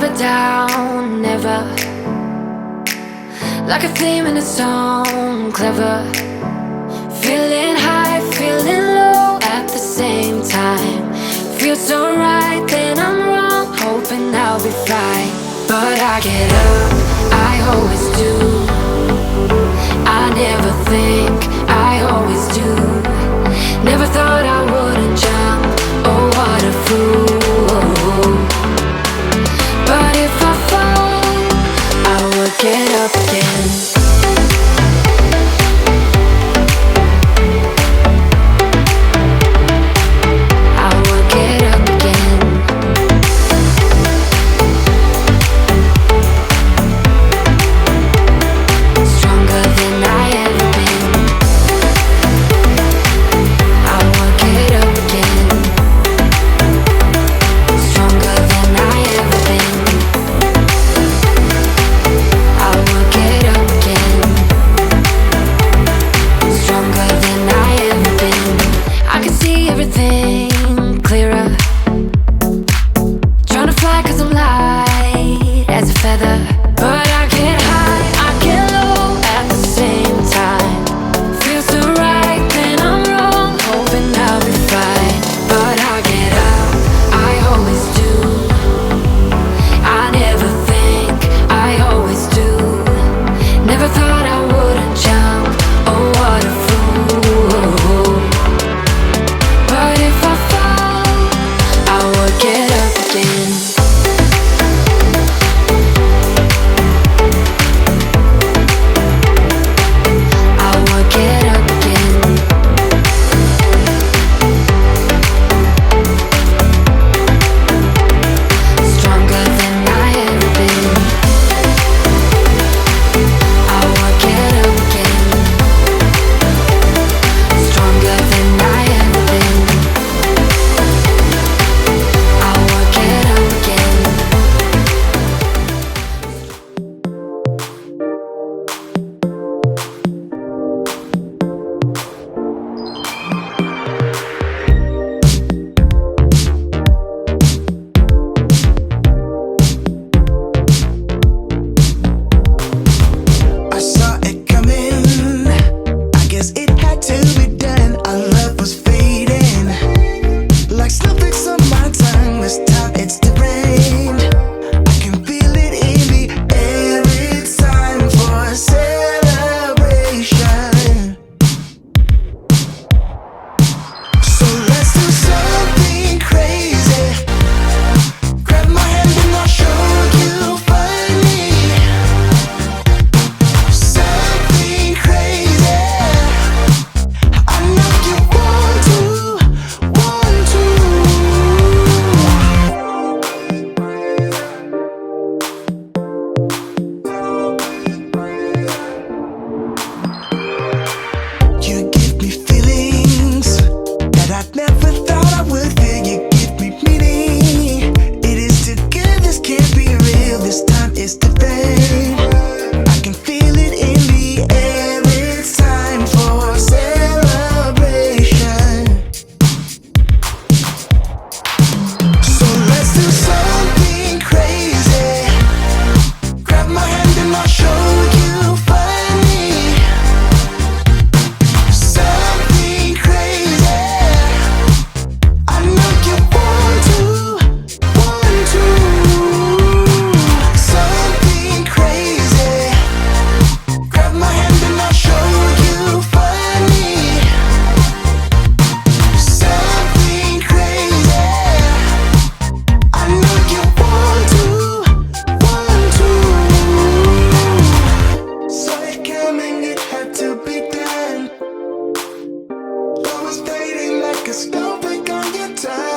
never down, never. Like a theme in a song, clever. Feeling high, feeling low at the same time. Feels so right, then I'm wrong, hoping I'll be fine. But I get up, I always do. I never think, I always do. Never thought I wouldn't jump, oh what a fool. But if I fall, I will get up again. Like a snowflake on your time.